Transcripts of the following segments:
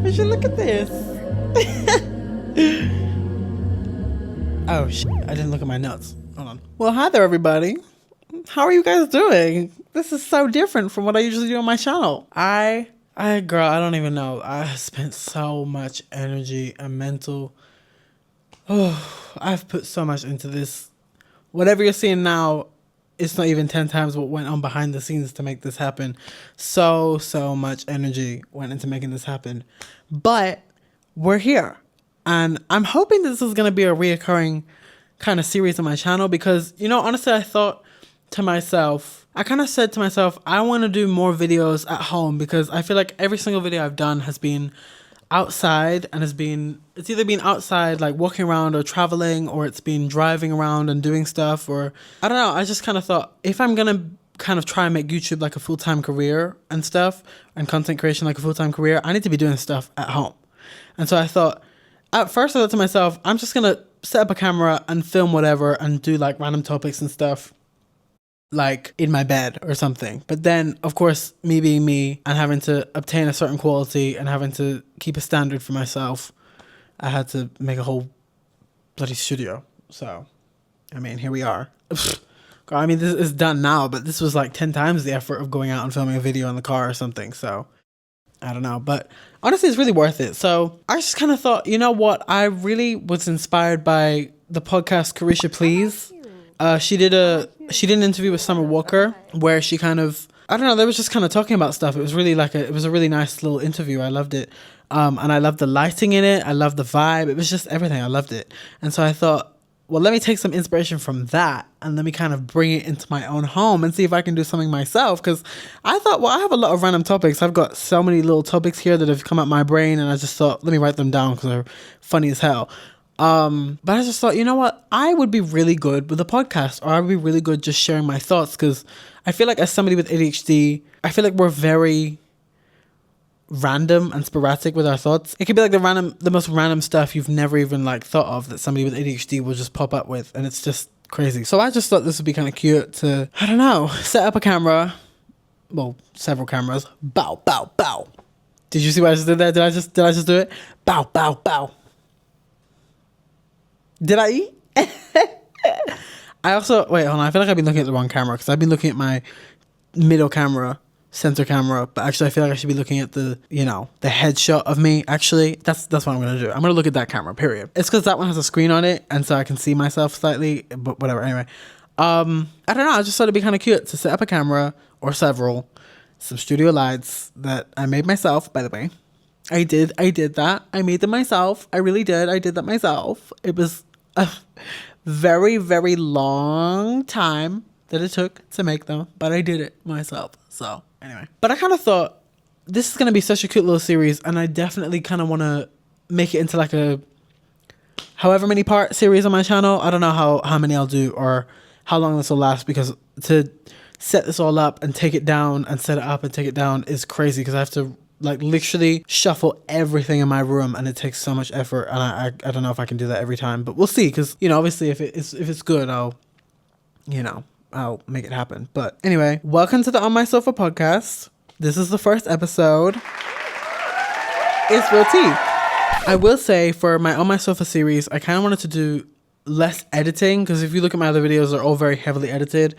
We should look at this. Oh, shit. I didn't look at my notes. Hold on. Well, hi there, everybody. How are you guys doing? This is so different from what I usually do on my channel. Girl, I don't even know. I spent so much energy and mental. Oh, I've put so much into this. Whatever you're seeing now, it's not even 10 times what went on behind the scenes to make this happen. So much energy went into making this happen. But we're here. And I'm hoping this is going to be a reoccurring kind of series on my channel because, you know, honestly, I thought to myself, I kind of said to myself, I want to do more videos at home because I feel like every single video I've done has been outside and it's either been outside like walking around or traveling, or it's been driving around and doing stuff, or I don't know. I just kind of thought if I'm going to kind of try and make YouTube like a full-time career and stuff, and content creation like a full-time career, I need to be doing stuff at home. And so I thought, at first I thought to myself, I'm just going to set up a camera and film whatever and do like random topics and stuff like in my bed or something. But then, of course, me being me and having to obtain a certain quality and having to keep a standard for myself, I had to make a whole bloody studio. So, I mean, here we are. I mean, this is done now, but this was like 10 times the effort of going out and filming a video in the car or something. So, I don't know. But honestly, it's really worth it. So, I just kind of thought, you know what? I really was inspired by the podcast Carisha Please. She did an interview with Summer Walker where she kind of, I don't know, they was just kind of talking about stuff. It was really it was a really nice little interview. I loved it. And I loved the lighting in it. I loved the vibe. It was just everything. I loved it. And so I thought, well, let me take some inspiration from that and let me kind of bring it into my own home and see if I can do something myself. Because I thought, well, I have a lot of random topics. I've got so many little topics here that have come up my brain, and I just thought, let me write them down because they're funny as hell. But I just thought, you know what? I would be really good with a podcast, or I would be really good just sharing my thoughts, because I feel like as somebody with ADHD, I feel like we're very random and sporadic with our thoughts. It could be like the most random stuff you've never even like thought of that somebody with ADHD will just pop up with, and it's just crazy. So I just thought this would be kind of cute to, I don't know, set up a camera, well, several cameras. Bow, bow, bow. Did you see what I just did there? Did I just do it? Bow, bow, bow. Did I eat? I also, wait, hold on. I feel like I've been looking at the wrong camera because I've been looking at my middle camera, center camera, but actually I feel like I should be looking at the, you know, the headshot of me. Actually, that's what I'm going to do. I'm going to look at that camera, period. It's because that one has a screen on it, and so I can see myself slightly, but whatever. Anyway, I don't know. I just thought it'd be kind of cute to set up a camera or several, some studio lights that I made myself, by the way. I did that. I made them myself. I really did. I did that myself. It was a very, very long time that it took to make them, but I did it myself. So anyway, but I kind of thought this is going to be such a cute little series, and I definitely kind of want to make it into like a however many part series on my channel. I don't know how many I'll do or how long this will last, because to set this all up and take it down and set it up and take it down is crazy, because I have to like literally shuffle everything in my room, and it takes so much effort, and I don't know if I can do that every time, but we'll see, because, you know, obviously if it's good, I'll make it happen. But anyway, welcome to the On My Sofa podcast. This is the first episode. It's real tea. I will say, for my On My Sofa series, I kind of wanted to do less editing, because if you look at my other videos, they're all very heavily edited.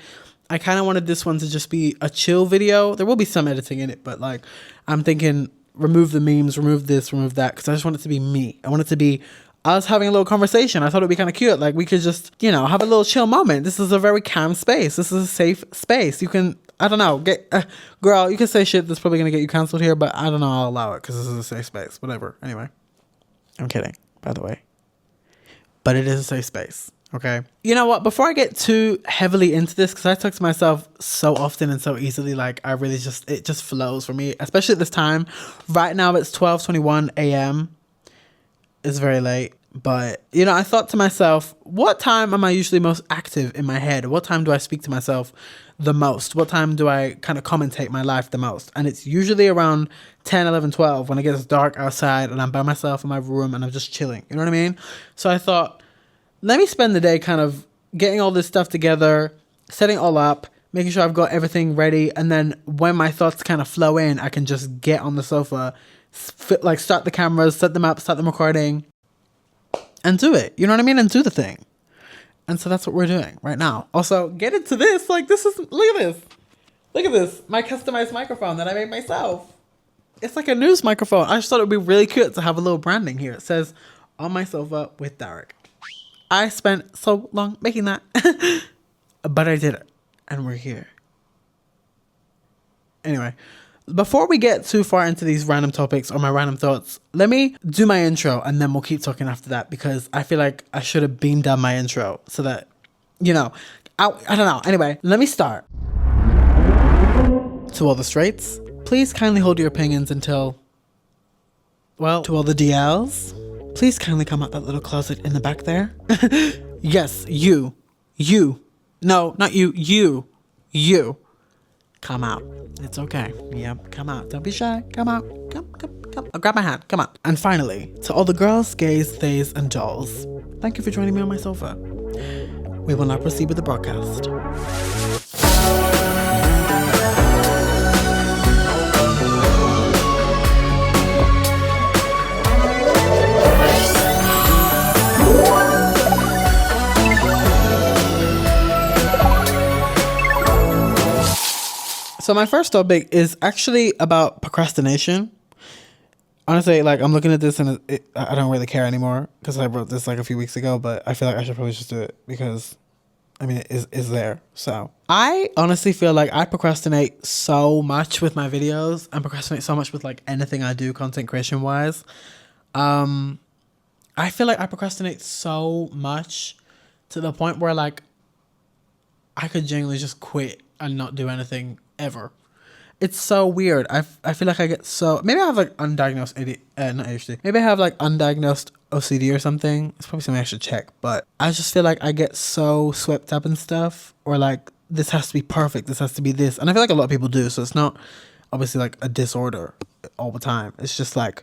I kind of wanted this one to just be a chill video. There will be some editing in it, but like, I'm thinking remove the memes, remove this, remove that, because I just want it to be me. I want it to be us having a little conversation. I thought it'd be kind of cute. Like, we could just, you know, have a little chill moment. This is a very calm space. This is a safe space. You can, I don't know, girl, you can say shit that's probably going to get you canceled here, but I don't know, I'll allow it because this is a safe space. Whatever. Anyway, I'm kidding, by the way. But it is a safe space. Okay. You know what? Before I get too heavily into this, because I talk to myself so often and so easily, like I really it just flows for me, especially at this time. Right now it's 12:21 a.m. It's very late. But, you know, I thought to myself, what time am I usually most active in my head? What time do I speak to myself the most? What time do I kind of commentate my life the most? And it's usually around 10, 11, 12 when it gets dark outside and I'm by myself in my room and I'm just chilling. You know what I mean? So I thought, let me spend the day kind of getting all this stuff together, setting it all up, making sure I've got everything ready. And then when my thoughts kind of flow in, I can just get on the sofa like start the cameras, set them up, start them recording, and do it. You know what I mean? And do the thing. And so that's what we're doing right now. Also, get into this. Like, this is, look at this. Look at this. My customized microphone that I made myself. It's like a news microphone. I just thought it would be really cute to have a little branding here. It says, on my sofa with Daric. I spent so long making that. But I did it. And we're here. Anyway, before we get too far into these random topics or my random thoughts, let me do my intro and then we'll keep talking after that, because I feel like I should have beamed down my intro so that, you know, I don't know. Anyway, let me start. To all the straights, please kindly hold your opinions until, well, to all the DLs, please kindly come out that little closet in the back there. Yes, you. No, not you. Come out. It's okay. Yep, come out. Don't be shy. Come out. Come. Oh, grab my hand. Come on. And finally, to all the girls, gays, theys, and dolls, thank you for joining me on my sofa. We will now proceed with the broadcast. So my first topic is actually about procrastination. Honestly, like, I'm looking at this and I don't really care anymore because I wrote this like a few weeks ago, but I feel like I should probably just do it because, I mean, it is there. So I honestly feel like I procrastinate so much with my videos and procrastinate so much with like anything I do content creation wise. I feel like I procrastinate so much to the point where like I could genuinely just quit and not do anything ever. It's so weird. I feel like I get so, maybe I have like undiagnosed not ADHD. Maybe I have like undiagnosed OCD or something. It's probably something I should check, but I just feel like I get so swept up in stuff, or like this has to be perfect, this has to be this, and I feel like a lot of people do. So it's not obviously like a disorder all the time. It's just like,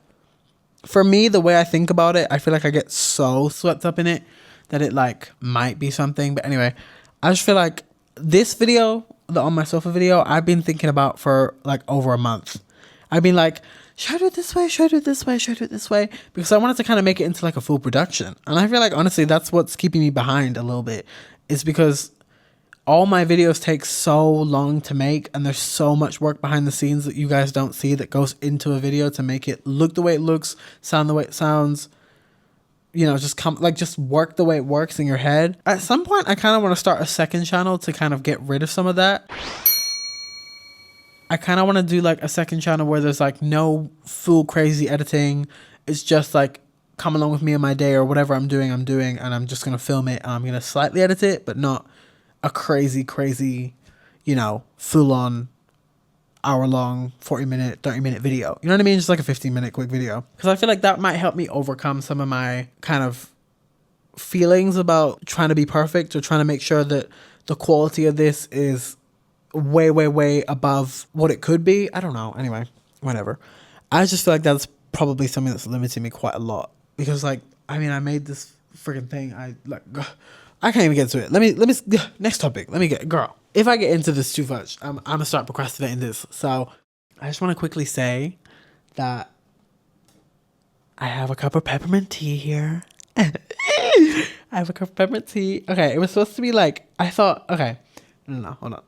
for me, the way I think about it, I feel like I get so swept up in it that it like might be something. But anyway, I just feel like this video, the on my sofa video, I've been thinking about for like over a month. I've been like, should I do it this way? Should I do it this way? Should I do it this way? Because I wanted to kind of make it into like a full production. And I feel like honestly, that's what's keeping me behind a little bit. Is because all my videos take so long to make, and there's so much work behind the scenes that you guys don't see that goes into a video to make it look the way it looks, sound the way it sounds. You know, just work the way it works in your head. At some point, I kind of want to start a second channel to kind of get rid of some of that. I kind of want to do like a second channel where there's like no full crazy editing. It's just like, come along with me in my day or whatever I'm doing, and I'm just going to film it and I'm going to slightly edit it, but not a crazy, you know, full on hour-long, 40-minute, 30-minute video. You know what I mean? Just like a 15-minute quick video. Because I feel like that might help me overcome some of my kind of feelings about trying to be perfect or trying to make sure that the quality of this is way above what it could be. I don't know. Anyway, whatever. I just feel like that's probably something that's limiting me quite a lot. Because like, I mean, I made this freaking thing. I can't even get to it. Let me, next topic. Girl. If I get into this too much, I'm going to start procrastinating this. So I just want to quickly say that I have a cup of peppermint tea here. I have a cup of peppermint tea. Okay, it was supposed to be like, I thought, okay. No, hold on.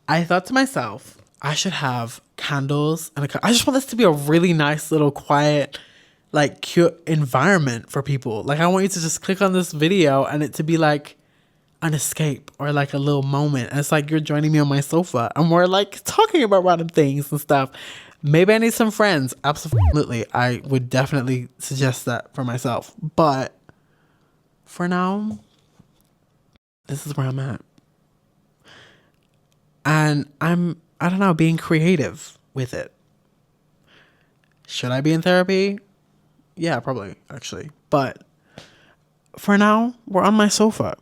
I thought to myself, I should have candles and I just want this to be a really nice little quiet, like cute environment for people. Like I want you to just click on this video and it to be like an escape or like a little moment. And it's like you're joining me on my sofa and we're like talking about random things and stuff. Maybe I need some friends. Absolutely. I would definitely suggest that for myself. But for now, this is where I'm at. And I don't know, being creative with it. Should I be in therapy? Yeah, probably, actually. But for now, we're on my sofa.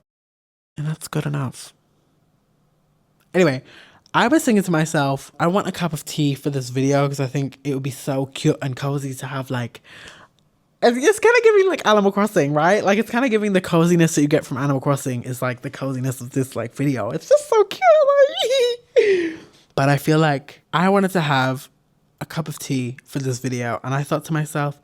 And that's good enough. Anyway, I was thinking to myself, I want a cup of tea for this video because I think it would be so cute and cozy to have like, it's kind of giving like Animal Crossing, right? Like it's kind of giving the coziness that you get from Animal Crossing is like the coziness of this like video. It's just so cute. Like, but I feel like I wanted to have a cup of tea for this video, and I thought to myself,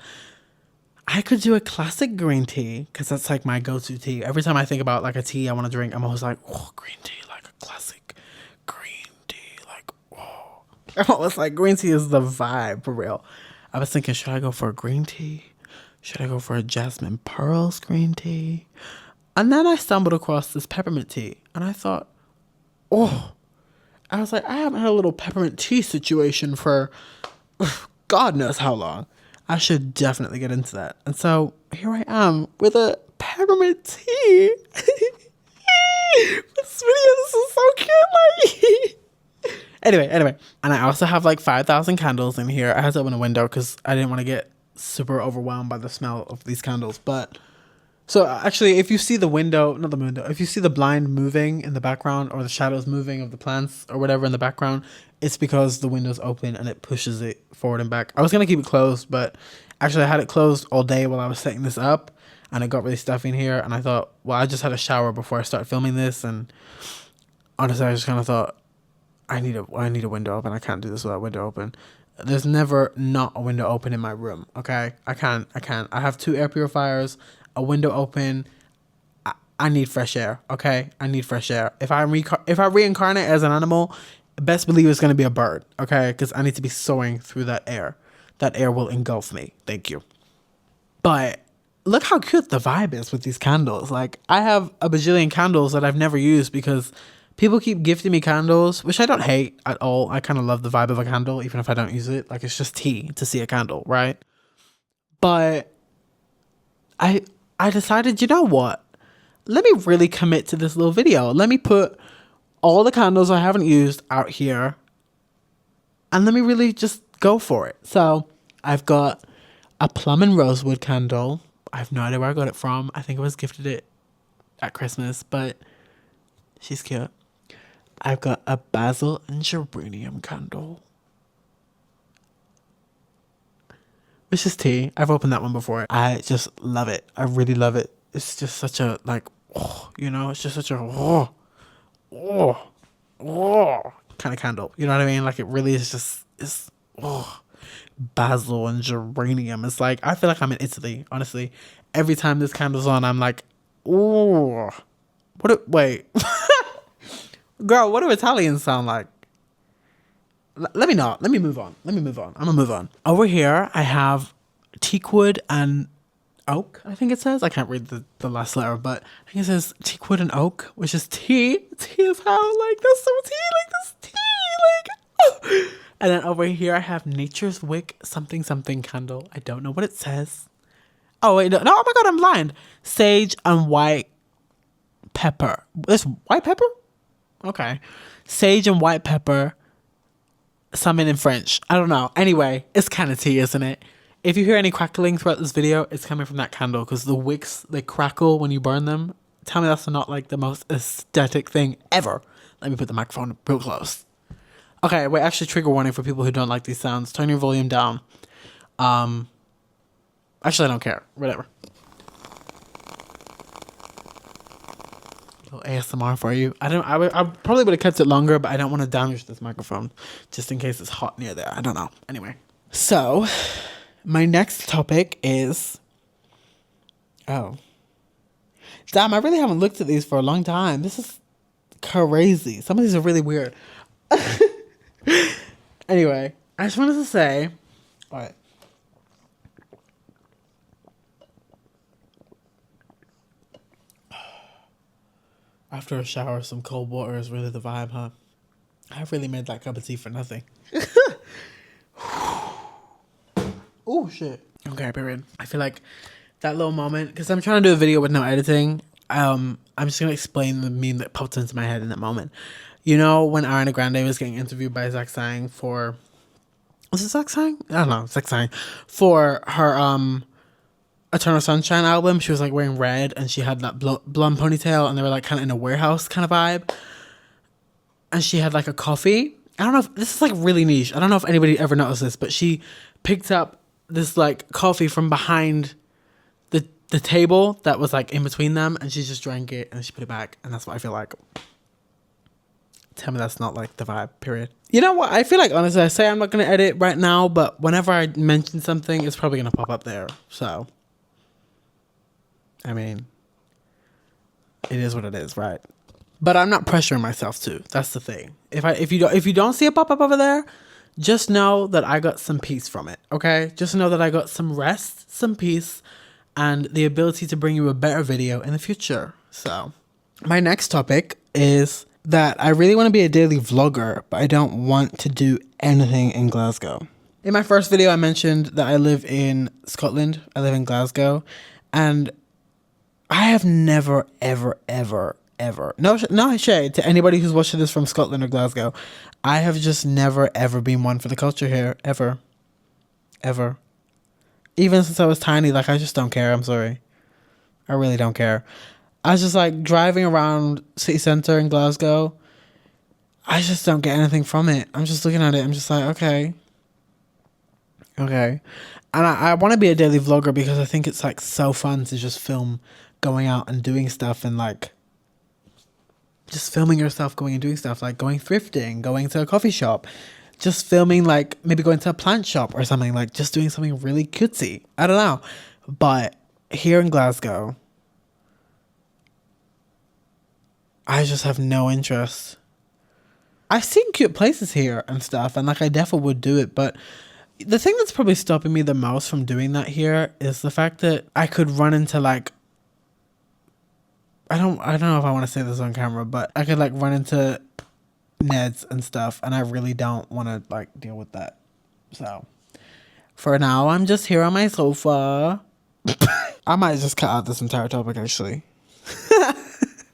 I could do a classic green tea, because that's like my go-to tea. Every time I think about like a tea I want to drink, I'm always like, oh, green tea, like a classic green tea, like, oh. I'm always like, green tea is the vibe, for real. I was thinking, should I go for a green tea? Should I go for a jasmine pearls green tea? And then I stumbled across this peppermint tea, and I thought, oh, I was like, I haven't had a little peppermint tea situation for God knows how long. I should definitely get into that. And so here I am with a peppermint tea. This is so cute. Like, anyway. And I also have like 5,000 candles in here. I had to open a window because I didn't want to get super overwhelmed by the smell of these candles. But so actually, if you see the window, not the window, if you see the blind moving in the background or the shadows moving of the plants or whatever in the background, it's because the window's open and it pushes it forward and back. I was going to keep it closed, but actually I had it closed all day while I was setting this up, and it got really stuffy in here. And I thought, well, I just had a shower before I start filming this, and honestly, I just kind of thought, I need a window open. I can't do this without a window open. There's never not a window open in my room, okay? I can't. I have 2 air purifiers, a window open. I need fresh air, okay? I need fresh air. If I reincarnate as an animal, best believe it's going to be a bird, okay? Because I need to be soaring through that air. That air will engulf me. Thank you. But look how cute the vibe is with these candles. Like, I have a bajillion candles that I've never used because people keep gifting me candles, which I don't hate at all. I kind of love the vibe of a candle, even if I don't use it. Like, it's just tea to see a candle, right? But I decided, you know what? Let me really commit to this little video. Let me put all the candles I haven't used out here, and let me really just go for it. So I've got a plum and rosewood candle. I have no idea where I got it from. I think I was gifted it at Christmas, but she's cute. I've got a basil and geranium candle, which is tea. I've opened that one before. I just love it. I really love it. It's just such a, like, oh, you know, it's just such a kind of candle. You know what I mean? Like, it really is just, it's basil and geranium. It's like, I feel like I'm in Italy, honestly. Every time this candle's on, I'm like, oh, wait. Girl, what do Italians sound like? Let me not. Let me move on. I'm gonna move on. Over here, I have teakwood and oak, I think it says. I can't read the last letter, but I think it says teakwood and oak, which is tea. Tea is how, like, that's so tea, like, this tea, like, oh. And then over here, I have Nature's Wick something candle. I don't know what it says. Oh, wait, no, oh my God, I'm blind. Sage and white pepper. This white pepper? Okay. Sage and white pepper. Something in French. I don't know. Anyway, it's kind of tea, isn't it? If you hear any crackling throughout this video, it's coming from that candle, because the wicks, they crackle when you burn them. Tell me that's not like the most aesthetic thing ever. Let me put the microphone real close. Okay, wait, actually, trigger warning for people who don't like these sounds. Turn your volume down. Actually, I don't care. Whatever. A little ASMR for you. I probably would have kept it longer, but I don't want to damage this microphone just in case it's hot near there. I don't know. Anyway. So, my next topic is... Oh. Damn, I really haven't looked at these for a long time. This is crazy. Some of these are really weird. Anyway, I just wanted to say... Alright. After a shower, some cold water is really the vibe, huh? I really made that cup of tea for nothing. Oh, shit. Okay, period. I feel like that little moment, because I'm trying to do a video with no editing, I'm just going to explain the meme that popped into my head in that moment. You know, when Ariana Grande was getting interviewed by Zach Sang for... Was it Zach Sang? I don't know. Zach Sang. For her, Eternal Sunshine album, she was like wearing red and she had that blonde ponytail, and they were like kind of in a warehouse kind of vibe. And she had like a coffee. I don't know if this is like really niche. I don't know if anybody ever noticed this, but she picked up this like coffee from behind the table that was like in between them, and she just drank it and she put it back. And that's what I feel like. tell me that's not like the vibe, period. You know what? I feel like, honestly, I say I'm not going to edit right now, but whenever I mention something, it's probably going to pop up there. So, I mean, it is what it is, right? But I'm not pressuring myself to. That's the thing. If you don't see it pop up over there, just know that I got some peace from it, okay? Just know that I got some rest, some peace, and the ability to bring you a better video in the future. So, my next topic is that I really want to be a daily vlogger, but I don't want to do anything in Glasgow. In my first video, I mentioned that I live in Scotland. I live in Glasgow, and I have never, ever, no shade to anybody who's watching this from Scotland or Glasgow. I have just never, ever been one for the culture here, ever. Even since I was tiny, like, I just don't care. I'm sorry. I really don't care. I was just like driving around city centre in Glasgow. I just don't get anything from it. I'm just looking at it. I'm just like, okay. And I want to be a daily vlogger because I think it's like so fun to just film going out and doing stuff, and like just filming yourself going and doing stuff, like going thrifting, going to a coffee shop, just filming, like maybe going to a plant shop or something, like just doing something really cutesy. I don't know. But here in Glasgow, I just have no interest. I've seen cute places here and stuff, and like I definitely would do it, but the thing that's probably stopping me the most from doing that here is the fact that I could run into like, I don't know if I want to say this on camera, but I could like run into Neds and stuff, and I really don't want to like deal with that. So for now, I'm just here on my sofa. I might just cut out this entire topic, actually.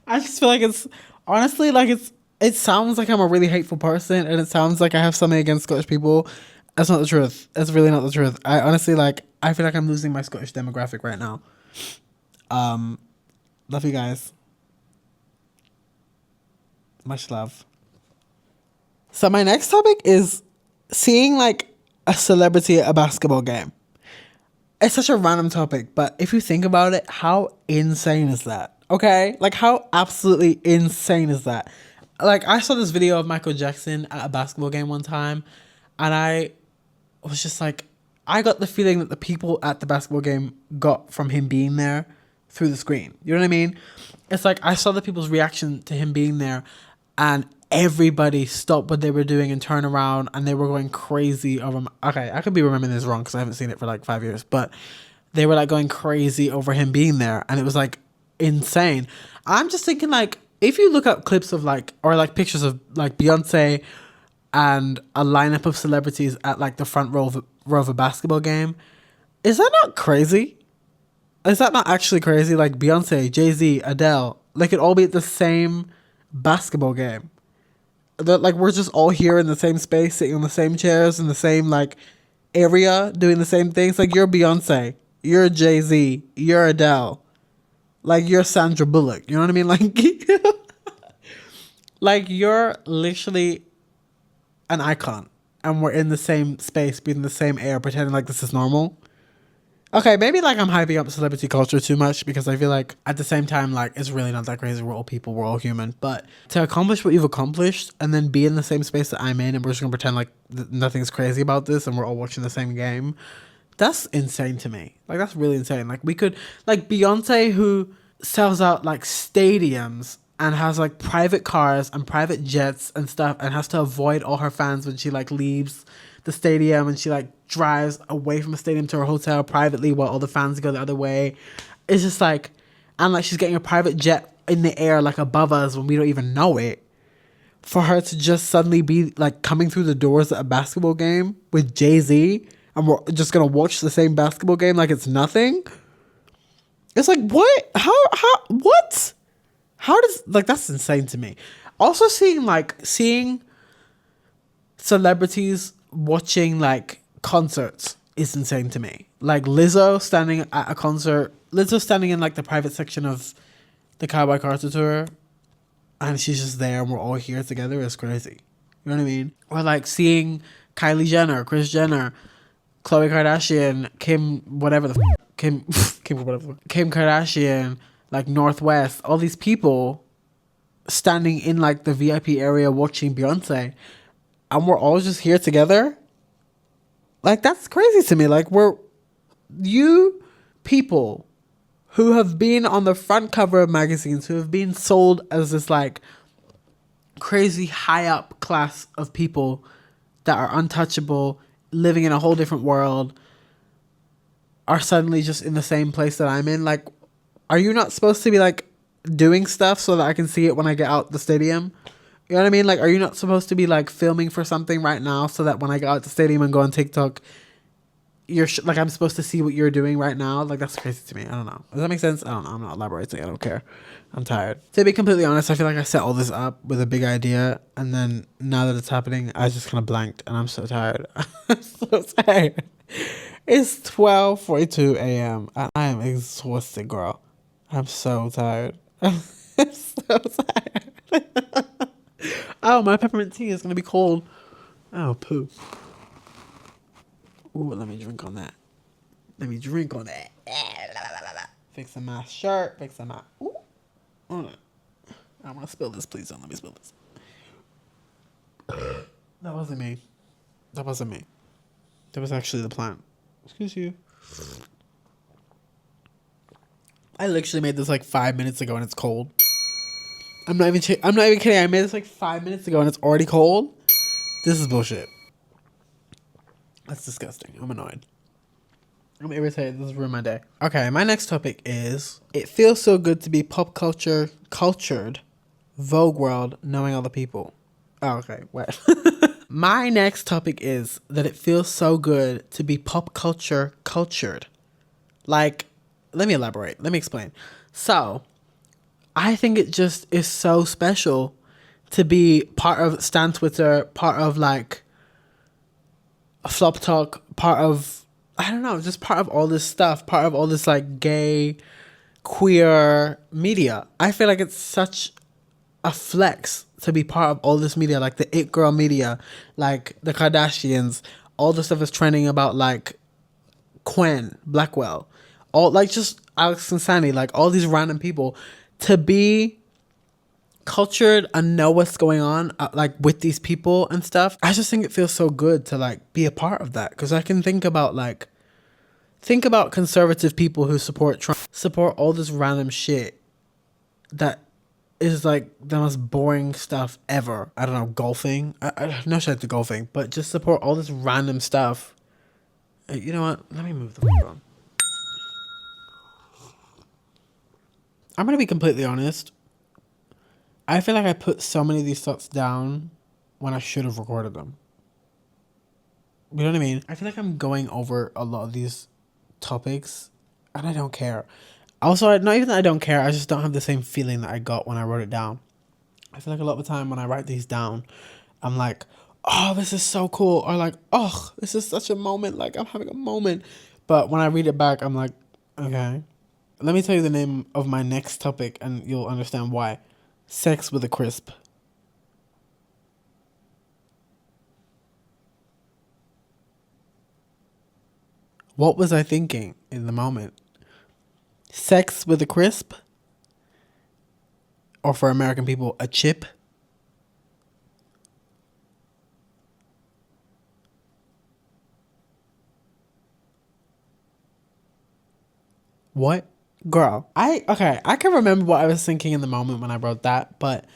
I just feel like it's honestly like it sounds like I'm a really hateful person, and it sounds like I have something against Scottish people. That's not the truth. That's really not the truth. I honestly I feel like I'm losing my Scottish demographic right now. Love you guys. Much love. So my next topic is seeing like a celebrity at a basketball game. It's such a random topic, but if you think about it, how insane is that? Okay? Like, how absolutely insane is that? Like, I saw this video of Michael Jackson at a basketball game one time, and I was just like, I got the feeling that the people at the basketball game got from him being there through the screen. You know what I mean? It's like I saw the people's reaction to him being there, and everybody stopped what they were doing and turned around, and they were going crazy over him. Okay, I could be remembering this wrong because I haven't seen it for like 5 years, but they were like going crazy over him being there, and it was like insane. I'm just thinking, like, if you look up clips of like, or like pictures of like Beyonce and a lineup of celebrities at like the front row of a basketball game, is that not crazy? Is that not actually crazy? Like Beyonce, Jay-Z, Adele, they could all be at the same basketball game. That like we're just all here in the same space, sitting on the same chairs in the same like area, doing the same things. Like, you're Beyonce, you're Jay-Z, you're Adele, like you're Sandra Bullock. You know what I mean? Like, like you're literally an icon, and we're in the same space, breathing the same air, pretending like this is normal. Okay, maybe like I'm hyping up celebrity culture too much, because I feel like at the same time, like, it's really not that crazy. We're all people, we're all human. But to accomplish what you've accomplished and then be in the same space that I'm in, and we're just gonna pretend like nothing's crazy about this and we're all watching the same game, that's insane to me. Like, that's really insane. Like, we could, like Beyonce, who sells out like stadiums and has like private cars and private jets and stuff, and has to avoid all her fans when she like leaves the stadium, and she like drives away from the stadium to her hotel privately while all the fans go the other way. It's just like, and like she's getting a private jet in the air like above us when we don't even know it, for her to just suddenly be like coming through the doors at a basketball game with Jay-Z, and we're just gonna watch the same basketball game like it's nothing. It's like, what? What? How does, like, that's insane to me. Also seeing celebrities watching like concerts is insane to me. Like Lizzo standing at a concert, Lizzo standing in like the private section of the Cowboy Carter tour, and she's just there and we're all here together, is crazy. You know what I mean? Or like seeing Kylie Jenner, Kris Jenner, Khloe Kardashian, Kim Kardashian, like Northwest, all these people standing in like the VIP area watching Beyonce, and we're all just here together. Like, that's crazy to me. Like, you people who have been on the front cover of magazines, who have been sold as this like crazy high up class of people that are untouchable, living in a whole different world, are suddenly just in the same place that I'm in. Like, are you not supposed to be like doing stuff so that I can see it when I get out the stadium? You know what I mean? Like, are you not supposed to be like filming for something right now so that when I get out the stadium and go on TikTok, like I'm supposed to see what you're doing right now? Like, that's crazy to me. I don't know. Does that make sense? I don't know. I'm not elaborating. I don't care. I'm tired. To be completely honest, I feel like I set all this up with a big idea, and then now that it's happening, I just kind of blanked, and I'm so tired. I'm so tired. It's 12:42 a.m. and I am exhausted, girl. I'm so tired. I'm so tired. Oh, my peppermint tea is gonna be cold. Oh, poo. Ooh, let me drink on that. Fixing my shirt. Fixing my... Ooh. Hold on. I want to spill this. Please don't let me spill this. That wasn't me. That was actually the plant. Excuse you. I literally made this like 5 minutes ago and it's cold. I'm not even kidding. I made this like 5 minutes ago and it's already cold. This is bullshit. That's disgusting. I'm annoyed. I'm irritated. This has ruined my day. Okay, my next topic is, it feels so good to be pop cultured, Vogue world, knowing other people. Oh, okay, wait. My next topic is that it feels so good to be pop cultured. Like, let me elaborate. Let me explain. So, I think it just is so special to be part of Stan Twitter, part of like Flop Talk, part of, I don't know, just part of all this stuff, part of all this like gay, queer media. I feel like it's such a flex to be part of all this media, like the It Girl media, like the Kardashians, all the stuff that's trending about like Quen, Blackwell, all like just Alex and Sandy, like all these random people, to be cultured and know what's going on like with these people and stuff. I just think it feels so good to like be a part of that, because I can think about conservative people who support Trump, support all this random shit that is like the most boring stuff ever. I don't know, golfing. I no shit to golfing, but just support all this random stuff. You know what? Let me move the phone. I'm gonna be completely honest. I feel like I put so many of these thoughts down when I should have recorded them. You know what I mean? I feel like I'm going over a lot of these topics and I don't care. Also, not even that I don't care, I just don't have the same feeling that I got when I wrote it down. I feel like a lot of the time when I write these down, I'm like, oh, this is so cool. Or like, oh, this is such a moment. Like, I'm having a moment. But when I read it back, I'm like, okay. Let me tell you the name of my next topic and you'll understand why. Sex with a crisp. What was I thinking in the moment? Sex with a crisp? Or for American people, a chip? What? Girl, I can remember what I was thinking in the moment when I wrote that, but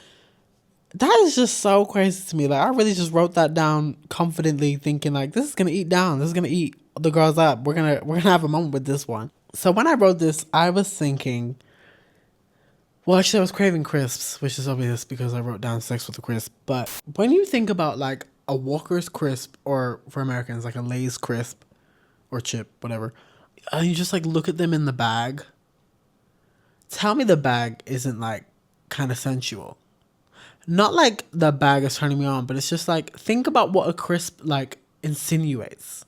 that is just so crazy to me. Like, I really just wrote that down confidently, thinking like, this is gonna eat down. This is gonna eat the girls up. We're gonna have a moment with this one. So when I wrote this, I was thinking, well, actually, I was craving crisps, which is obvious because I wrote down sex with a crisp. But when you think about like a Walker's crisp, or for Americans, like a Lay's crisp or chip, whatever, and you just like look at them in the bag. Tell me the bag isn't like kind of sensual. Not like the bag is turning me on, but it's just like, think about what a crisp like insinuates.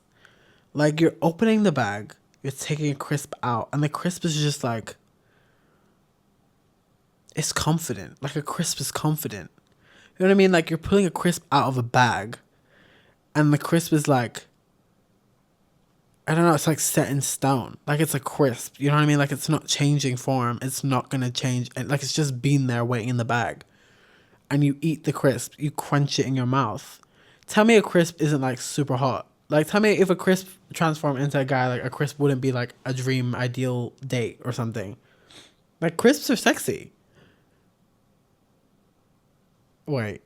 Like, you're opening the bag, you're taking a crisp out, and the crisp is just like, it's confident. Like, a crisp is confident. You know what I mean? Like, you're pulling a crisp out of a bag, and the crisp is like, I don't know, it's like set in stone. Like, it's a crisp. You know what I mean? Like, it's not changing form. It's not going to change. Like, it's just been there waiting in the bag. and you eat the crisp, you crunch it in your mouth. Tell me a crisp isn't like super hot. Like, tell me if a crisp transformed into a guy, like a crisp wouldn't be like a dream ideal date or something. Like, crisps are sexy. Wait.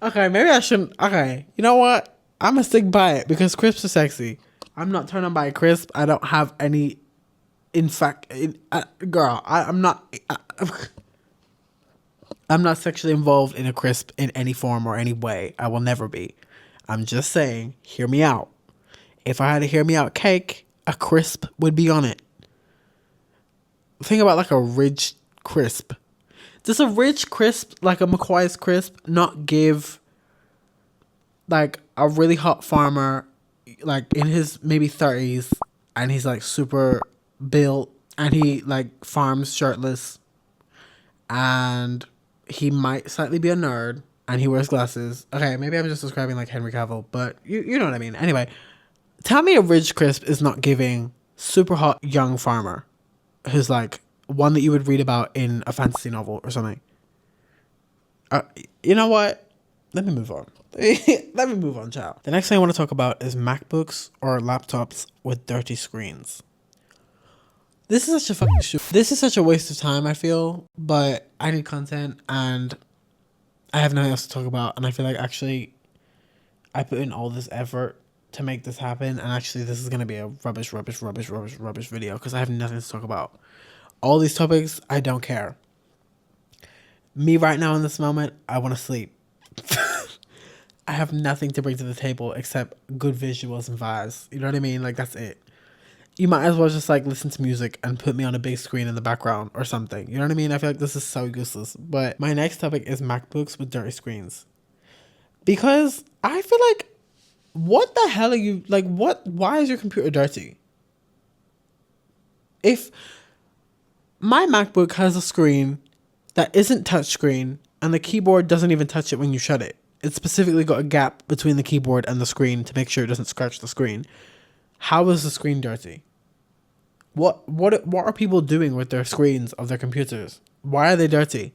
Okay, maybe I shouldn't. Okay, you know what? I'm gonna stick by it because crisps are sexy. I'm not turned on by a crisp. I don't have any. In fact, girl, I'm not. I'm not sexually involved in a crisp in any form or any way. I will never be. I'm just saying, hear me out. If I had a hear me out cake, a crisp would be on it. Think about like a rich crisp. Does a rich crisp, like a McCoy's crisp, not give like a really hot farmer, like in his maybe 30s, and he's like super built, and he like farms shirtless, and he might slightly be a nerd, and he wears glasses. Okay, maybe I'm just describing like Henry Cavill, but you know what I mean. Anyway, tell me a rich crisp is not giving super hot young farmer who's like one that you would read about in a fantasy novel or something. You know what? Let me move on. Let me move on, child. The next thing I want to talk about is MacBooks or laptops with dirty screens. This is such a fucking shoot. This is such a waste of time, I feel, but I need content and I have nothing else to talk about, and I feel like actually I put in all this effort to make this happen, and actually this is going to be a rubbish video because I have nothing to talk about. All these topics, I don't care. Me right now in this moment, I want to sleep. I have nothing to bring to the table except good visuals and vibes. You know what I mean? Like, that's it. You might as well just like listen to music and put me on a big screen in the background or something. You know what I mean? I feel like this is so useless. But my next topic is MacBooks with dirty screens. Because I feel like, what the hell are you, like, why is your computer dirty? If my MacBook has a screen that isn't touchscreen and the keyboard doesn't even touch it when you shut it. It's specifically got a gap between the keyboard and the screen to make sure it doesn't scratch the screen. How is the screen dirty? What are people doing with their screens of their computers? Why are they dirty?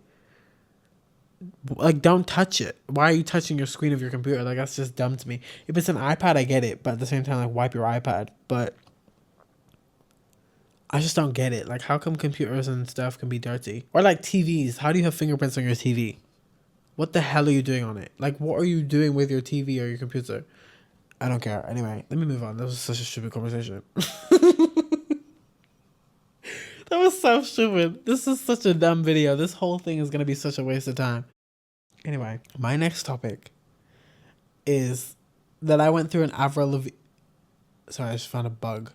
Like, don't touch it. Why are you touching your screen of your computer? Like, that's just dumb to me. If it's an iPad, I get it, but at the same time, like, wipe your iPad. But I just don't get it. Like, how come computers and stuff can be dirty? Or like TVs. How do you have fingerprints on your TV? What the hell are you doing on it? Like, what are you doing with your TV or your computer? I don't care. Anyway, let me move on. That was such a stupid conversation. That was so stupid. This is such a dumb video. This whole thing is going to be such a waste of time. Anyway, my next topic is that I went through an Avril Lavigne... Sorry, I just found a bug.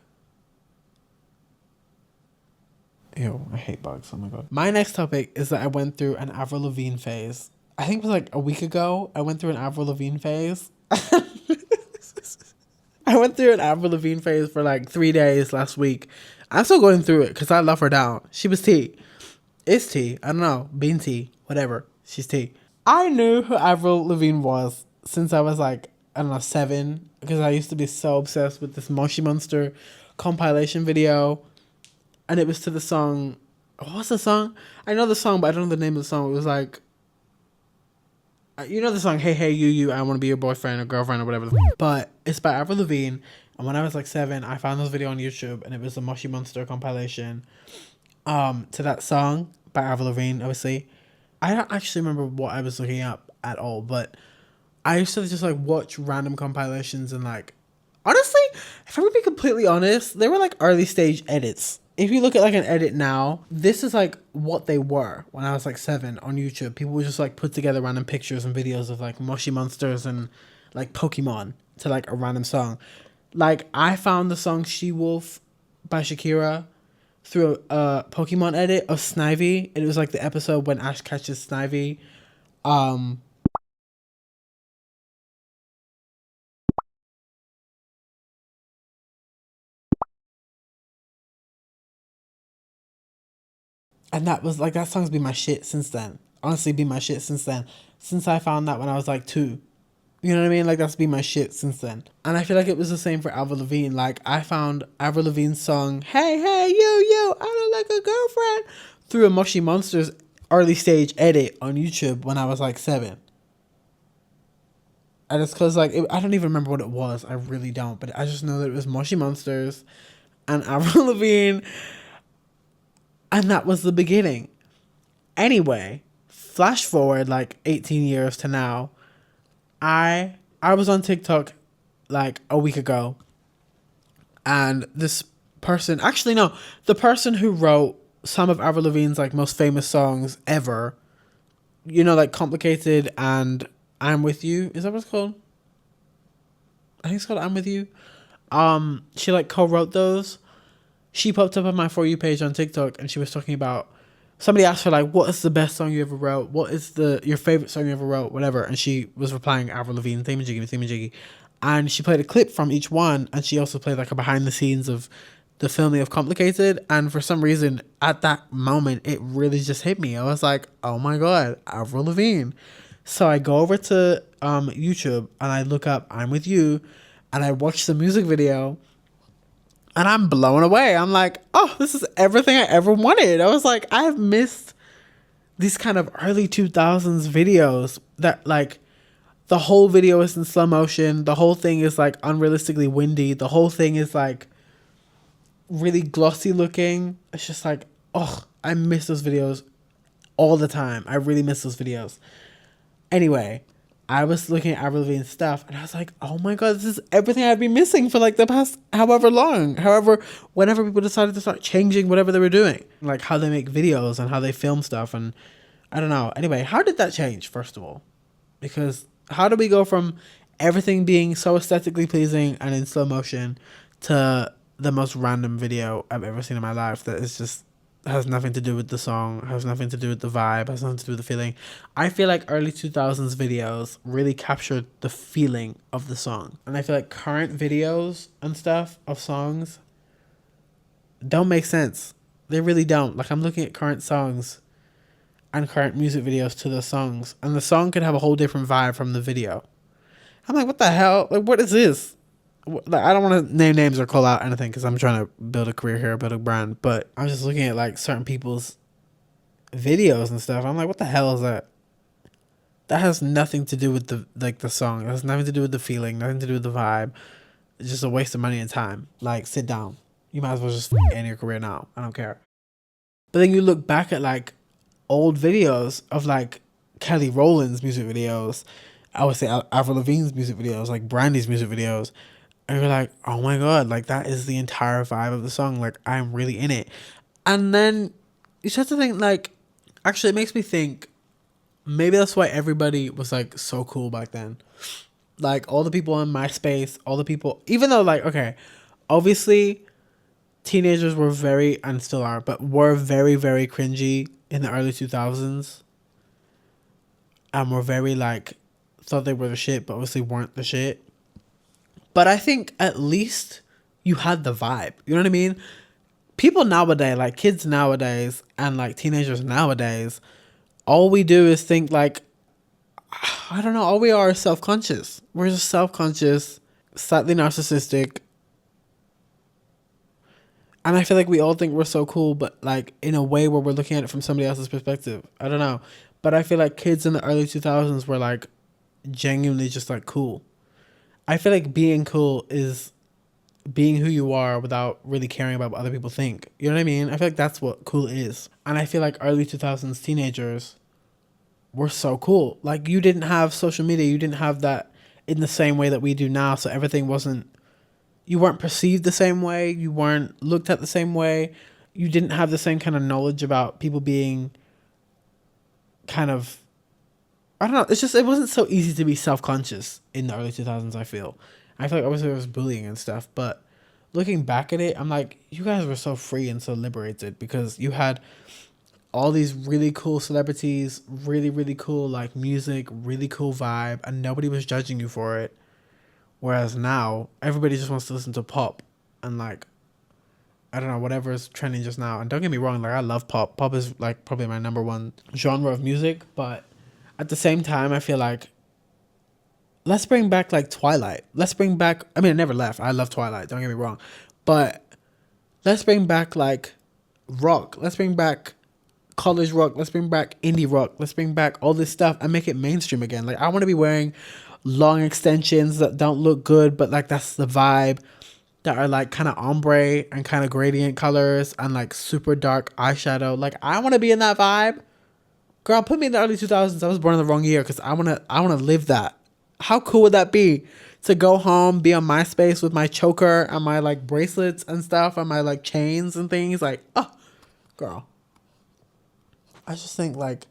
Ew, I hate bugs. Oh my god. My next topic is that I went through an Avril Lavigne phase. I think it was like a week ago. I went through an Avril Lavigne phase. I went through an Avril Lavigne phase for like 3 days last week. I'm still going through it because I love her down. She was tea. It's tea. I don't know. Bean tea. Whatever. She's tea. I knew who Avril Lavigne was since I was like, I don't know, 7. Because I used to be so obsessed with this Moshi Monster compilation video. And it was to the song... What was the song? I know the song, but I don't know the name of the song. It was like... You know the song, Hey, Hey, You, I Want to Be Your Boyfriend or Girlfriend or whatever. But it's by Avril Lavigne. And when I was like 7, I found this video on YouTube. And it was a Moshi Monster compilation to that song by Avril Lavigne, obviously. I don't actually remember what I was looking up at all. But I used to just like watch random compilations and like... Honestly, if I'm going to be completely honest, they were like early stage edits. If you look at like an edit now, this is like what they were when I was like 7 on YouTube. People would just like put together random pictures and videos of like Moshi Monsters and like Pokemon to like a random song. Like, I found the song She Wolf by Shakira through a Pokemon edit of Snivy. And it was like the episode when Ash catches Snivy. And that was like, that song's been my shit since then. Honestly, been my shit since then. Since I found that when I was like 2. You know what I mean? Like, that's been my shit since then. And I feel like it was the same for Avril Lavigne. Like, I found Avril Lavigne's song, Hey, Hey, You, I don't like a girlfriend, through a Moshi Monsters early stage edit on YouTube when I was like 7. And it's because like I don't even remember what it was. I really don't. But I just know that it was Moshi Monsters and Avril Lavigne, and that was the beginning. Anyway, flash forward like 18 years to now. I was on TikTok like a week ago, and this person, actually no, the person who wrote some of Avril Lavigne's like most famous songs ever, you know, like Complicated and I'm With You. Is that what it's called? I think it's called I'm With You. She like co-wrote those. She popped up on my For You page on TikTok, and she was talking about, somebody asked her like, what is the best song you ever wrote? What is your favorite song you ever wrote? Whatever. And she was replying Avril Lavigne, Thingamajiggy. And she played a clip from each one, and she also played like a behind the scenes of the filming of Complicated. And for some reason, at that moment, it really just hit me. I was like, oh my God, Avril Lavigne. So I go over to YouTube and I look up I'm With You, and I watch the music video, and I'm blown away. I'm like, oh, this is everything I ever wanted. I was like, I have missed these kind of early 2000s videos that like the whole video is in slow motion. The whole thing is like unrealistically windy. The whole thing is like really glossy looking. It's just like, oh, I miss those videos all the time. I really miss those videos. Anyway, I was looking at Avril Lavigne's stuff, and I was like, oh my God, this is everything I've been missing for like the past however long. Whenever people decided to start changing whatever they were doing. Like how they make videos and how they film stuff, and I don't know. Anyway, how did that change, first of all? Because how do we go from everything being so aesthetically pleasing and in slow motion to the most random video I've ever seen in my life that is just has nothing to do with the song, has nothing to do with the vibe, has nothing to do with the feeling? I feel like early 2000s videos really captured the feeling of the song. And I feel like current videos and stuff of songs don't make sense. They really don't. Like, I'm looking at current songs and current music videos to the songs, and the song could have a whole different vibe from the video. I'm like, what the hell? Like, what is this? Like, I don't want to name names or call out anything because I'm trying to build a career here, build a brand. But I'm just looking at like certain people's videos and stuff. I'm like, what the hell is that? That has nothing to do with the song. It has nothing to do with the feeling. Nothing to do with the vibe. It's just a waste of money and time. Like, sit down. You might as well just end your career now. I don't care. But then you look back at like old videos of like Kelly Rowland's music videos. I would say Avril Lavigne's music videos, like Brandy's music videos. And you're like, oh my God, like that is the entire vibe of the song. Like, I'm really in it. And then you start to think like, actually it makes me think maybe that's why everybody was like so cool back then. Like all the people on MySpace, all the people, even though like, okay, obviously teenagers were very, and still are, but were very, very cringy in the early 2000s. And were very like, thought they were the shit, but obviously weren't the shit. But I think at least you had the vibe. You know what I mean? People nowadays, like kids nowadays and like teenagers nowadays, all we do is think like, I don't know, all we are is self-conscious. We're just self-conscious, slightly narcissistic. And I feel like we all think we're so cool, but like in a way where we're looking at it from somebody else's perspective. I don't know. But I feel like kids in the early 2000s were like genuinely just like cool. I feel like being cool is being who you are without really caring about what other people think. You know what I mean? I feel like that's what cool is. And I feel like early 2000s teenagers were so cool. Like you didn't have social media. You didn't have that in the same way that we do now. So everything you weren't perceived the same way. You weren't looked at the same way. You didn't have the same kind of knowledge about people being kind of, I don't know. It's just, it wasn't so easy to be self-conscious in the early 2000s, I feel. I feel like obviously there was bullying and stuff, but looking back at it, I'm like, you guys were so free and so liberated because you had all these really cool celebrities, really, really cool like music, really cool vibe, and nobody was judging you for it. Whereas now, everybody just wants to listen to pop and like, I don't know, whatever is trending just now. And don't get me wrong, like I love pop. Pop is like probably my number one genre of music, but at the same time, I feel like let's bring back like Twilight. Let's bring back, I mean, it never left. I love Twilight, don't get me wrong. But let's bring back like rock. Let's bring back college rock. Let's bring back indie rock. Let's bring back all this stuff and make it mainstream again. Like, I want to be wearing long extensions that don't look good, but like that's the vibe, that are like kind of ombre and kind of gradient colors and like super dark eyeshadow. Like, I want to be in that vibe. Girl, put me in the early 2000s. I was born in the wrong year because I want to live that. How cool would that be to go home, be on MySpace with my choker and my like bracelets and stuff and my like chains and things? Like, oh, girl. I just think like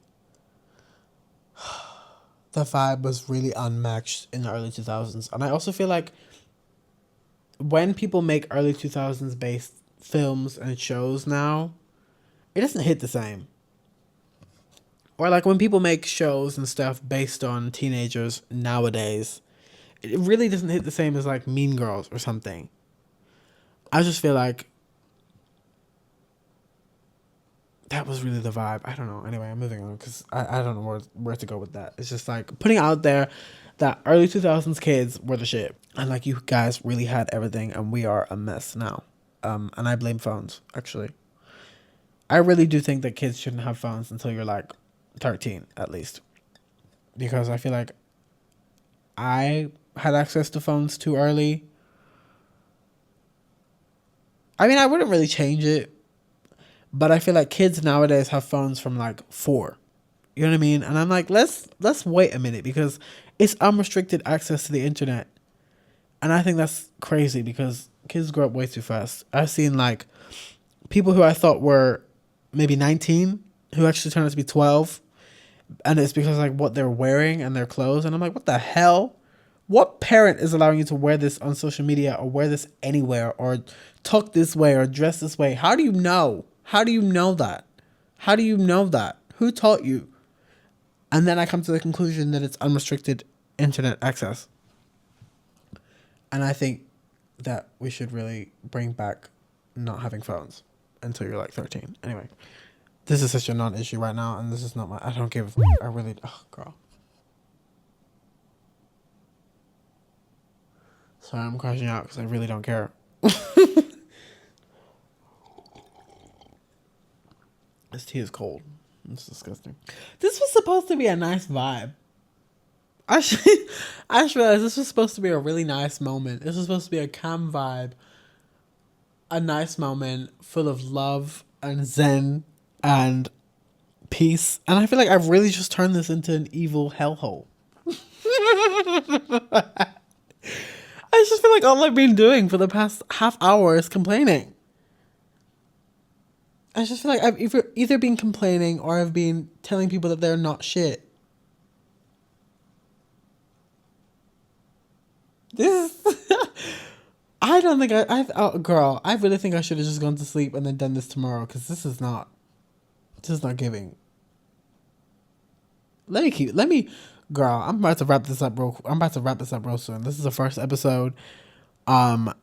the vibe was really unmatched in the early 2000s. And I also feel like when people make early 2000s based films and shows now, it doesn't hit the same. Or like when people make shows and stuff based on teenagers nowadays, it really doesn't hit the same as like Mean Girls or something. I just feel like that was really the vibe. I don't know. Anyway, I'm moving on because I don't know where to go with that. It's just like putting out there that early 2000s kids were the shit. And like, you guys really had everything and we are a mess now. And I blame phones, actually. I really do think that kids shouldn't have phones until you're like 13 at least. Because I feel like I had access to phones too early. I mean, I wouldn't really change it. But I feel like kids nowadays have phones from like 4. You know what I mean? And I'm like, let's wait a minute, because it's unrestricted access to the internet. And I think that's crazy because kids grow up way too fast. I've seen like people who I thought were maybe 19 who actually turn out to be 12. And it's because like what they're wearing and their clothes. And I'm like, what the hell? What parent is allowing you to wear this on social media or wear this anywhere or talk this way or dress this way? How do you know? How do you know that? How do you know that? Who taught you? And then I come to the conclusion that it's unrestricted internet access. And I think that we should really bring back not having phones until you're like 13. Anyway, this is such a non-issue right now, and this is not my... I don't give... I really... Oh, girl. Sorry, I'm crashing out because I really don't care. This tea is cold. It's disgusting. This was supposed to be a nice vibe. I just realized this was supposed to be a really nice moment. This was supposed to be a calm vibe. A nice moment full of love and zen and peace. And I feel like I've really just turned this into an evil hellhole. I just feel like all I've been doing for the past half hour is complaining. I just feel like I've either been complaining or I've been telling people that they're not shit. This is... I don't think girl, I really think I should have just gone to sleep and then done this tomorrow, because this is not giving. Girl, I'm about to wrap this up real soon. This is the first episode. I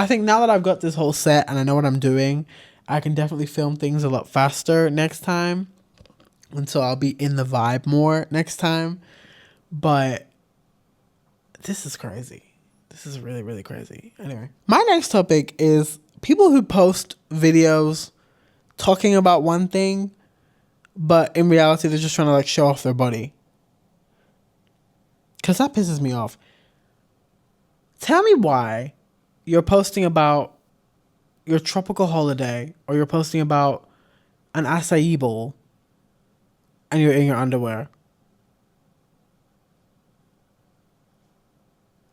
think now that I've got this whole set and I know what I'm doing, I can definitely film things a lot faster next time. And so I'll be in the vibe more next time. But this is crazy. This is really, really crazy. Anyway, my next topic is people who post videos talking about one thing, but in reality, they're just trying to like show off their body. Because that pisses me off. Tell me why you're posting about your tropical holiday or you're posting about an acai bowl and you're in your underwear.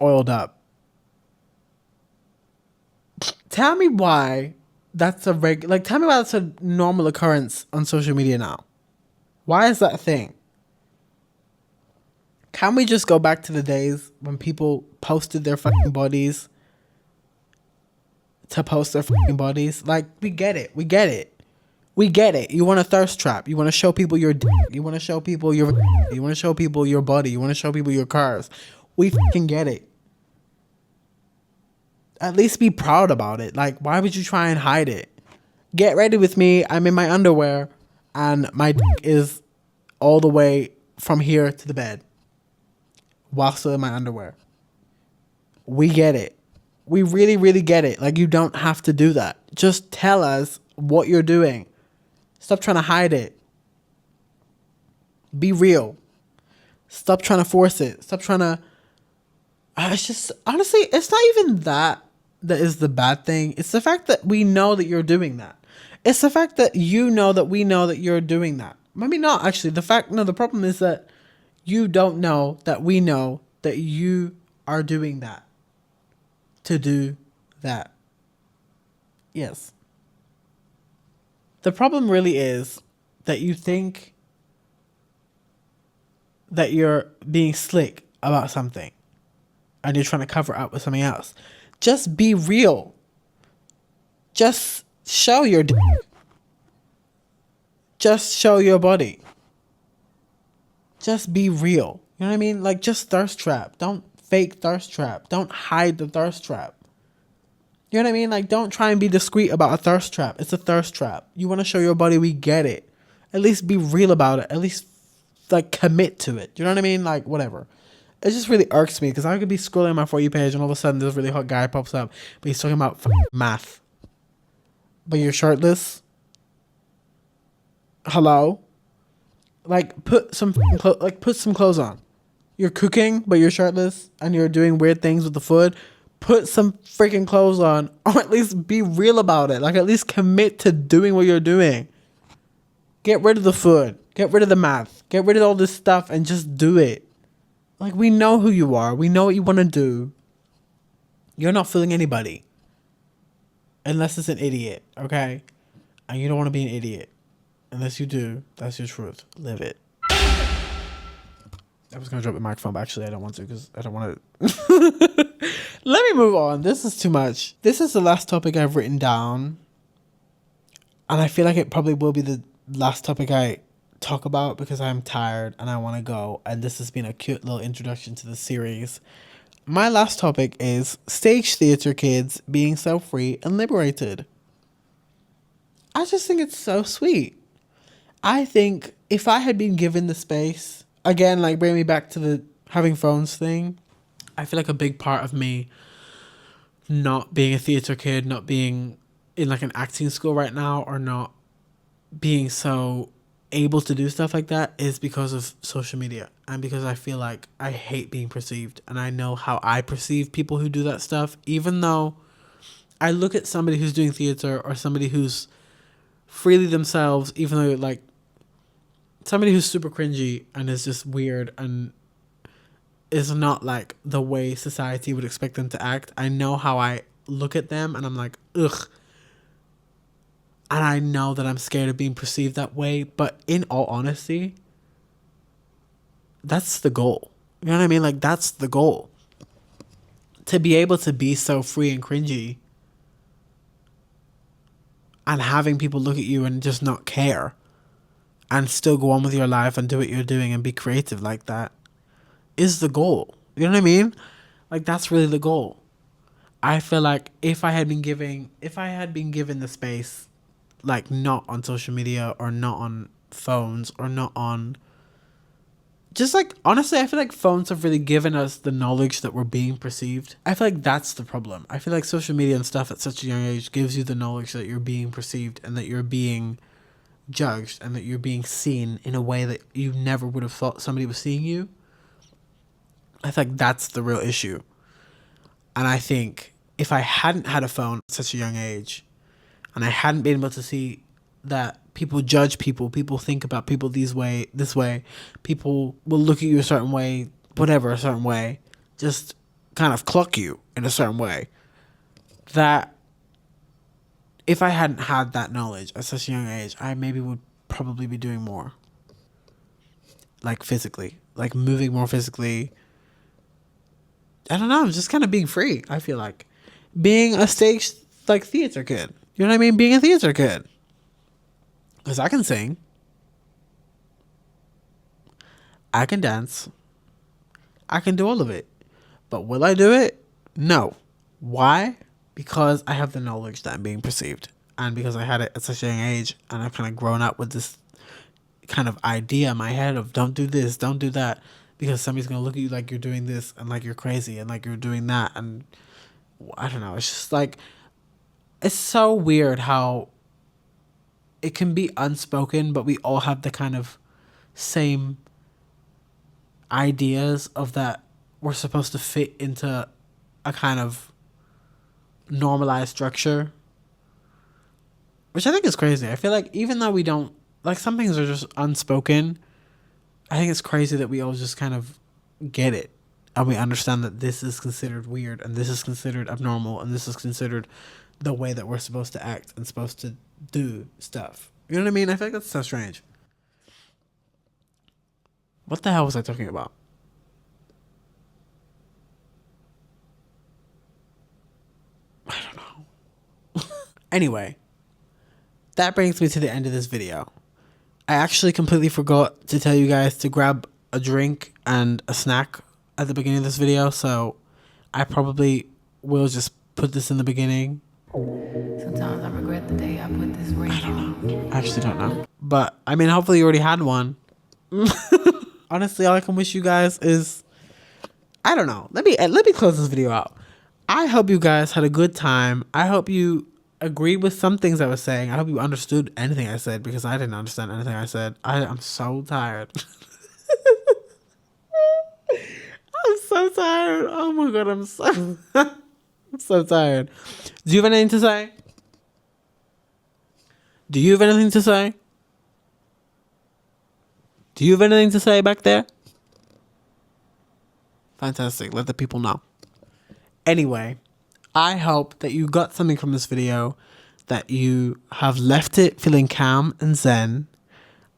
Oiled up. Tell me why that's tell me why that's a normal occurrence on social media now. Why is that a thing? Can we just go back to the days when people posted their fucking bodies to post their fucking bodies? Like, we get it. You want a thirst trap. You want to show people your dick. You want to show people your... You want to show people your body. You want to show people your cars. We fucking get it. At least be proud about it. Like, why would you try and hide it? Get ready with me. I'm in my underwear and my dick is all the way from here to the bed while still in my underwear. We get it. We really, really get it. Like, you don't have to do that. Just tell us what you're doing. Stop trying to hide it. Be real. Stop trying to force it. Stop trying to... It's just, honestly, it's not even that is the bad thing. It's the fact that we know that you're doing that. It's the fact that you know that we know that you're doing that. Maybe not, actually. The problem is that you don't know that we know that you are doing that. To do that. Yes. The problem really is that you think that you're being slick about something and you're trying to cover up with something else. Just be real. Just show your dick. Just show your body. Just be real. You know what I mean? Like, just thirst trap. Don't fake thirst trap. Don't hide the thirst trap. You know what I mean? Like, don't try and be discreet about a thirst trap. It's a thirst trap. You want to show your body, we get it. At least be real about it. At least, like, commit to it. You know what I mean? Like, whatever. It just really irks me because I could be scrolling my For You page and all of a sudden this really hot guy pops up, but he's talking about math. But you're shirtless? Hello? Like, put some clothes on. You're cooking, but you're shirtless and you're doing weird things with the food. Put some freaking clothes on, or at least be real about it. Like, at least commit to doing what you're doing. Get rid of the food. Get rid of the math. Get rid of all this stuff and just do it. Like, we know who you are. We know what you want to do. You're not fooling anybody. Unless it's an idiot, okay? And you don't want to be an idiot. Unless you do, that's your truth. Live it. I was going to drop the microphone, but actually I don't want to because I don't want to. Let me move on. This is too much. This is the last topic I've written down. And I feel like it probably will be the last topic I talk about because I'm tired and I want to go. And this has been a cute little introduction to the series. My last topic is stage theatre kids being so free and liberated. I just think it's so sweet. I think if I had been given the space, again, like bring me back to the having phones thing, I feel like a big part of me not being a theatre kid, not being in like an acting school right now, or not being so able to do stuff like that is because of social media. And because I feel like I hate being perceived. And I know how I perceive people who do that stuff. Even though I look at somebody who's doing theatre or somebody who's freely themselves, even though like somebody who's super cringy and is just weird and is not like the way society would expect them to act. I know how I look at them and I'm like, ugh. And I know that I'm scared of being perceived that way. But in all honesty, that's the goal. You know what I mean? Like, that's the goal. To be able to be so free and cringy and having people look at you and just not care and still go on with your life and do what you're doing and be creative like that is the goal. You know what I mean? Like, that's really the goal. I feel like if I had been given the space, like not on social media or not on phones or not on, just like, honestly, I feel like phones have really given us the knowledge that we're being perceived. I feel like that's the problem. I feel like social media and stuff at such a young age gives you the knowledge that you're being perceived and that you're being judged and that you're being seen in a way that you never would have thought somebody was seeing you. I think that's the real issue. And I think if I hadn't had a phone at such a young age and I hadn't been able to see that people judge people think about people this way, people will look at you a certain way, whatever, a certain way, just kind of clock you in a certain way, that if I hadn't had that knowledge at such a young age, I maybe would probably be doing more. Like physically, like moving more physically. I don't know, just kind of being free, I feel like. Being a stage, like, theater kid. You know what I mean? Being a theater kid. Because I can sing. I can dance. I can do all of it. But will I do it? No. Why? Because I have the knowledge that I'm being perceived. And because I had it at such a young age. And I've kind of grown up with this kind of idea in my head of don't do this, don't do that. Because somebody's going to look at you like you're doing this and like you're crazy and like you're doing that. And I don't know. It's just like, it's so weird how it can be unspoken, but we all have the kind of same ideas of that we're supposed to fit into a kind of normalized structure, which I think is crazy. I feel like even though we don't, like, some things are just unspoken, I think it's crazy that we all just kind of get it and we understand that this is considered weird and this is considered abnormal and this is considered the way that we're supposed to act and supposed to do stuff. You know what I mean? I feel like that's so strange. What the hell was I talking about? I don't know. Anyway, that brings me to the end of this video. I actually completely forgot to tell you guys to grab a drink and a snack at the beginning of this video, so I probably will just put this in the beginning. Sometimes I regret the day I put this ring on. I actually don't know. But, I mean, hopefully you already had one. Honestly, all I can wish you guys is, I don't know. Let me close this video out. I hope you guys had a good time. I hope you agreed with some things I was saying. I hope you understood anything I said, because I didn't understand anything I said. I'm so tired. I'm so tired. Oh my God, I'm so tired. Do you have anything to say? Do you have anything to say? Do you have anything to say back there? Fantastic. Let the people know. Anyway, I hope that you got something from this video, that you have left it feeling calm and zen,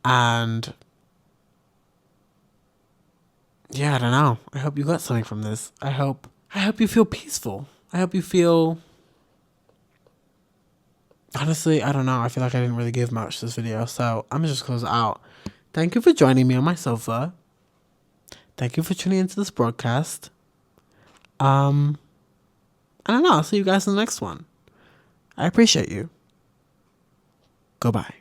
and yeah, I don't know. I hope you got something from this. I hope you feel peaceful. I hope you feel, honestly, I don't know. I feel like I didn't really give much to this video, so I'm just close it out. Thank you for joining me on my sofa. Thank you for tuning into this broadcast. I don't know. I'll see you guys in the next one. I appreciate you. Goodbye.